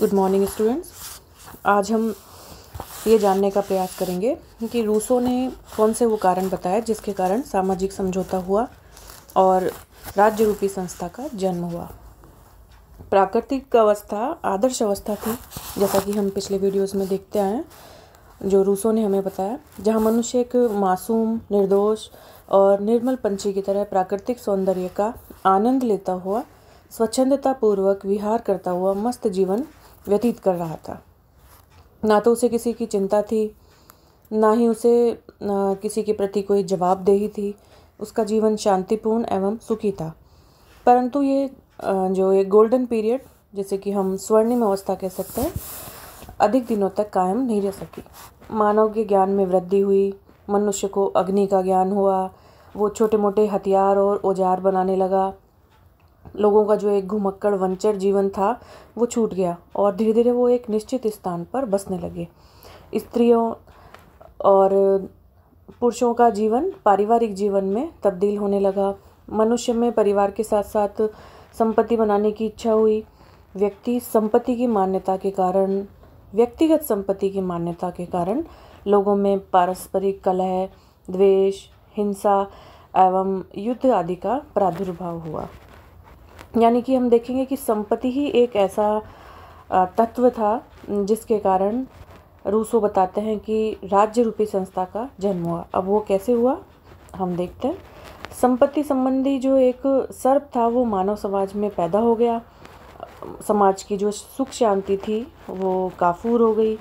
Good morning students. आज हम ये जानने का प्रयास करेंगे कि रूसो ने कौन से वो कारण बताए जिसके कारण सामाजिक समझौता हुआ और राज्य रूपी संस्था का जन्म हुआ। प्राकृतिक अवस्था आदर्श अवस्था थी, जैसा कि हम पिछले वीडियोस में देखते आए हैं, जो रूसो ने हमें बताया, जहाँ मनुष्य एक मासूम, निर्दोष और निर्मल पंछी की तरह प्राकृतिक सौंदर्य का आनंद लेता हुआ स्वच्छंदता पूर्वक विहार करता हुआ मस्त जीवन व्यतीत कर रहा था। ना तो उसे किसी की चिंता थी, ना ही उसे किसी के प्रति कोई जवाबदेही थी। उसका जीवन शांतिपूर्ण एवं सुखी था। परंतु ये जो एक गोल्डन पीरियड, जैसे कि हम स्वर्णिम अवस्था कह सकते हैं, अधिक दिनों तक कायम नहीं रह सकी। मानव के ज्ञान में वृद्धि हुई, मनुष्य को अग्नि का ज्ञान हुआ, वो छोटे मोटे हथियार और औजार बनाने लगा। लोगों का जो एक घुमक्कड़ वंचर जीवन था वो छूट गया और धीरे धीरे वो एक निश्चित स्थान पर बसने लगे। स्त्रियों और पुरुषों का जीवन पारिवारिक जीवन में तब्दील होने लगा। मनुष्य में परिवार के साथ साथ संपत्ति बनाने की इच्छा हुई। व्यक्तिगत संपत्ति की मान्यता के कारण लोगों में पारस्परिक कलह, द्वेष, हिंसा एवं युद्ध आदि का प्रादुर्भाव हुआ। यानी कि हम देखेंगे कि संपत्ति ही एक ऐसा तत्व था जिसके कारण रूसो बताते हैं कि राज्य रूपी संस्था का जन्म हुआ। अब वो कैसे हुआ हम देखते हैं। संपत्ति संबंधी जो एक सर्प था वो मानव समाज में पैदा हो गया। समाज की जो सुख शांति थी वो काफूर हो गई।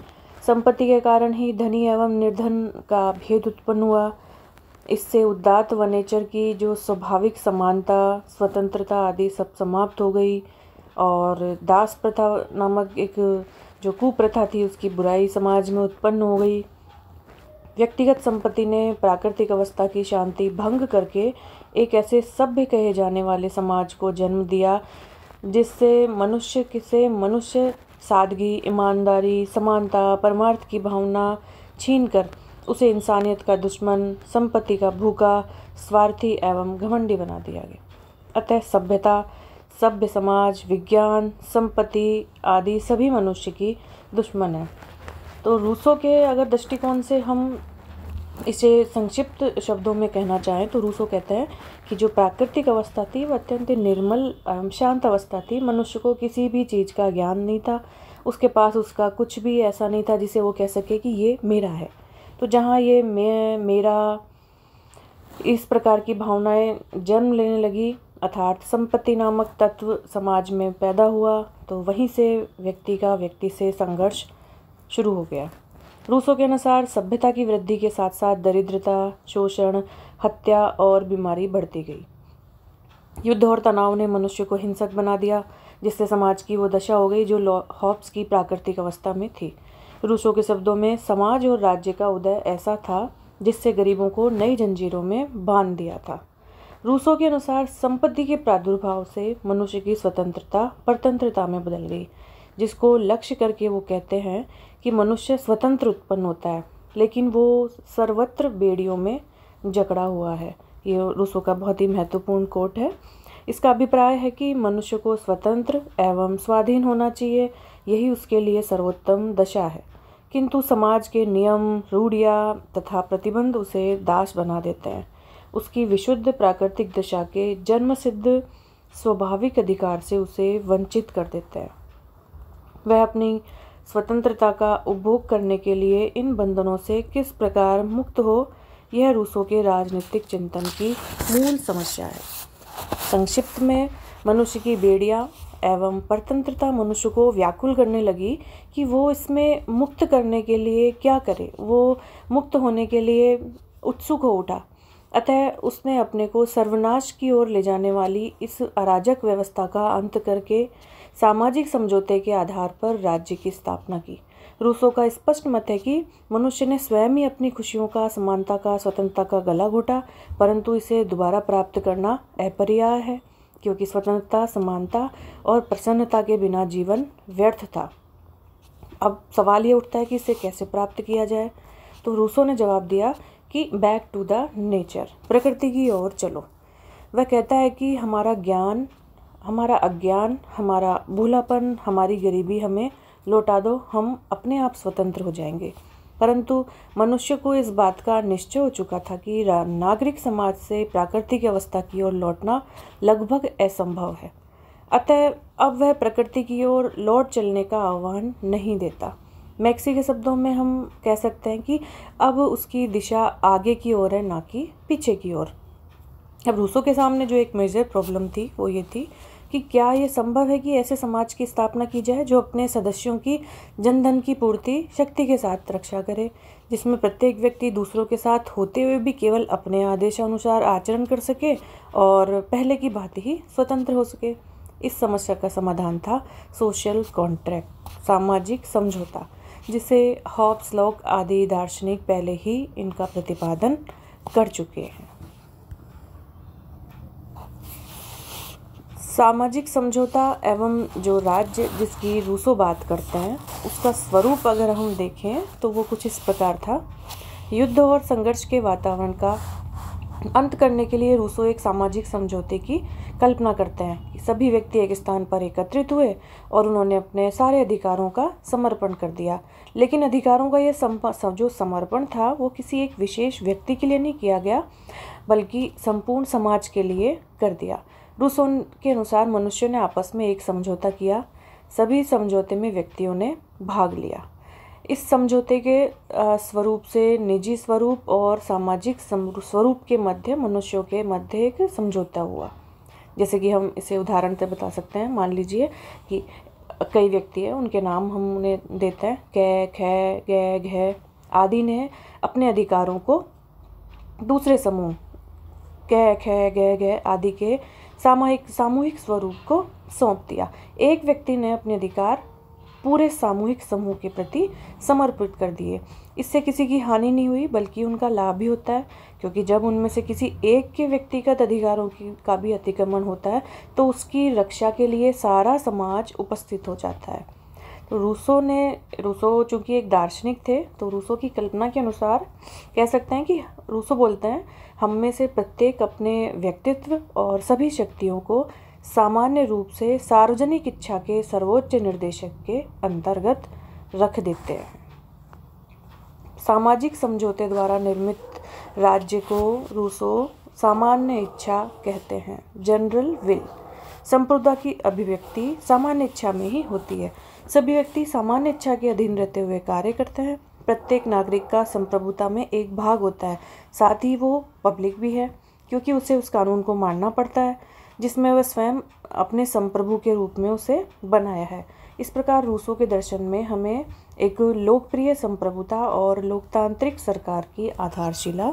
संपत्ति के कारण ही धनी एवं निर्धन का भेद उत्पन्न हुआ। इससे उदात्त व नेचर की जो स्वाभाविक समानता, स्वतंत्रता आदि सब समाप्त हो गई और दास प्रथा नामक एक जो कुप्रथा थी उसकी बुराई समाज में उत्पन्न हो गई। व्यक्तिगत संपत्ति ने प्राकृतिक अवस्था की शांति भंग करके एक ऐसे सभ्य कहे जाने वाले समाज को जन्म दिया जिससे मनुष्य सादगी, ईमानदारी, समानता, परमार्थ की भावना छीनकर उसे इंसानियत का दुश्मन, संपत्ति का भूखा, स्वार्थी एवं घमंडी बना दिया गया। अतः सभ्यता, सभ्य समाज, विज्ञान, संपत्ति आदि सभी मनुष्य की दुश्मन है। तो रूसो के अगर दृष्टिकोण से हम इसे संक्षिप्त शब्दों में कहना चाहें तो रूसो कहते हैं कि जो प्राकृतिक अवस्था थी वह अत्यंत निर्मल एवं शांत अवस्था थी। मनुष्य को किसी भी चीज़ का ज्ञान नहीं था, उसके पास उसका कुछ भी ऐसा नहीं था जिसे वो कह सके कि ये मेरा है। तो जहाँ ये मैं, मेरा, इस प्रकार की भावनाएं जन्म लेने लगी, अर्थात संपत्ति नामक तत्व समाज में पैदा हुआ, तो वहीं से व्यक्ति से संघर्ष शुरू हो गया। रूसो के अनुसार सभ्यता की वृद्धि के साथ साथ दरिद्रता, शोषण, हत्या और बीमारी बढ़ती गई। युद्ध और तनाव ने मनुष्य को हिंसक बना दिया, जिससे समाज की वो दशा हो गई जो हॉब्स की प्राकृतिक अवस्था में थी। रूसो के शब्दों में समाज और राज्य का उदय ऐसा था जिससे गरीबों को नई जंजीरों में बांध दिया था। रूसो के अनुसार संपत्ति के प्रादुर्भाव से मनुष्य की स्वतंत्रता परतंत्रता में बदल गई, जिसको लक्ष्य करके वो कहते हैं कि मनुष्य स्वतंत्र उत्पन्न होता है लेकिन वो सर्वत्र बेड़ियों में जकड़ा हुआ है। ये रूसो का बहुत ही महत्वपूर्ण कोट है। इसका अभिप्राय है कि मनुष्य को स्वतंत्र एवं स्वाधीन होना चाहिए, यही उसके लिए सर्वोत्तम दशा है। किंतु समाज के नियम, रूढ़ियाँ तथा प्रतिबंध उसे दास बना देते हैं। उसकी विशुद्ध प्राकृतिक दशा के जन्मसिद्ध स्वाभाविक अधिकार से उसे वंचित कर देते हैं। वह अपनी स्वतंत्रता का उपभोग करने के लिए इन बंधनों से किस प्रकार मुक्त हो, यह रूसो के राजनीतिक चिंतन की मूल समस्या है। संक्षिप्त में मनुष्य की बेड़ियाँ एवं परतंत्रता मनुष्य को व्याकुल करने लगी कि वो इसमें मुक्त करने के लिए क्या करे। वो मुक्त होने के लिए उत्सुक हो उठा। अतः उसने अपने को सर्वनाश की ओर ले जाने वाली इस अराजक व्यवस्था का अंत करके सामाजिक समझौते के आधार पर राज्य की स्थापना की। रूसो का स्पष्ट मत है कि मनुष्य ने स्वयं ही अपनी खुशियों का, समानता का, स्वतंत्रता का गला घोटा, परंतु इसे दोबारा प्राप्त करना अपर्याय है, क्योंकि स्वतंत्रता, समानता और प्रसन्नता के बिना जीवन व्यर्थ था। अब सवाल ये उठता है कि इसे कैसे प्राप्त किया जाए। तो रूसो ने जवाब दिया कि बैक टू द नेचर, प्रकृति की ओर चलो। वह कहता है कि हमारा अज्ञान, हमारा भूलापन, हमारी गरीबी हमें लौटा दो, हम अपने आप स्वतंत्र हो जाएंगे। परंतु मनुष्य को इस बात का निश्चय हो चुका था कि नागरिक समाज से प्राकृतिक अवस्था की ओर लौटना लगभग असंभव है। अतः अब वह प्रकृति की ओर लौट चलने का आह्वान नहीं देता। मैक्सी के शब्दों में हम कह सकते हैं कि अब उसकी दिशा आगे की ओर है, ना कि पीछे की ओर। अब रूसो के सामने जो एक मेजर प्रॉब्लम थी वो ये थी कि क्या ये संभव है कि ऐसे समाज की स्थापना की जाए जो अपने सदस्यों की जनधन की पूर्ति शक्ति के साथ रक्षा करे, जिसमें प्रत्येक व्यक्ति दूसरों के साथ होते हुए भी केवल अपने आदेशानुसार आचरण कर सके और पहले की भांति ही स्वतंत्र हो सके। इस समस्या का समाधान था सोशल कॉन्ट्रैक्ट, सामाजिक समझौता, जिसे हॉब्स, लॉक आदि दार्शनिक पहले ही इनका प्रतिपादन कर चुके हैं। सामाजिक समझौता एवं जो राज्य जिसकी रूसो बात करते हैं उसका स्वरूप अगर हम देखें तो वो कुछ इस प्रकार था। युद्ध और संघर्ष के वातावरण का अंत करने के लिए रूसो एक सामाजिक समझौते की कल्पना करते हैं कि सभी व्यक्ति एक स्थान पर एकत्रित हुए और उन्होंने अपने सारे अधिकारों का समर्पण कर दिया। लेकिन अधिकारों का यह जो समर्पण था वो किसी एक विशेष व्यक्ति के लिए नहीं किया गया, बल्कि संपूर्ण समाज के लिए कर दिया। रूसो के अनुसार मनुष्यों ने आपस में एक समझौता किया, सभी समझौते में व्यक्तियों ने भाग लिया। इस समझौते के स्वरूप से निजी स्वरूप और सामाजिक स्वरूप के मध्य मनुष्यों के मध्य एक समझौता हुआ। जैसे कि हम इसे उदाहरण से बता सकते हैं। मान लीजिए कि कई व्यक्ति हैं, उनके नाम हम उन्हें देते हैं, कै, खे, गे, घे आदि ने अपने अधिकारों को दूसरे समूह कै, खे, गे, घे आदि के सामूहिक स्वरूप को सौंप दिया। एक व्यक्ति ने अपने अधिकार पूरे सामूहिक समूह के प्रति समर्पित कर दिए। इससे किसी की हानि नहीं हुई बल्कि उनका लाभ भी होता है, क्योंकि जब उनमें से किसी एक के व्यक्तिगत अधिकारों का भी अतिक्रमण होता है तो उसकी रक्षा के लिए सारा समाज उपस्थित हो जाता है। तो रूसो चूँकि एक दार्शनिक थे, तो रूसो की कल्पना के अनुसार कह सकते हैं कि रूसो बोलते हैं हम में से प्रत्येक अपने व्यक्तित्व और सभी शक्तियों को सामान्य रूप से सार्वजनिक इच्छा के सर्वोच्च निर्देशक के अंतर्गत रख देते हैं। सामाजिक समझौते द्वारा निर्मित राज्य को रूसो सामान्य इच्छा कहते हैं, जनरल विल। संप्रभुता की अभिव्यक्ति सामान्य इच्छा में ही होती है। सभी व्यक्ति सामान्य इच्छा के अधीन रहते हुए कार्य करते हैं। प्रत्येक नागरिक का संप्रभुता में एक भाग होता है, साथ ही वो पब्लिक भी है, क्योंकि उसे उस कानून को मानना पड़ता है जिसमें वह स्वयं अपने संप्रभु के रूप में उसे बनाया है। इस प्रकार रूसो के दर्शन में हमें एक लोकप्रिय संप्रभुता और लोकतांत्रिक सरकार की आधारशिला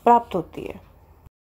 प्राप्त होती है।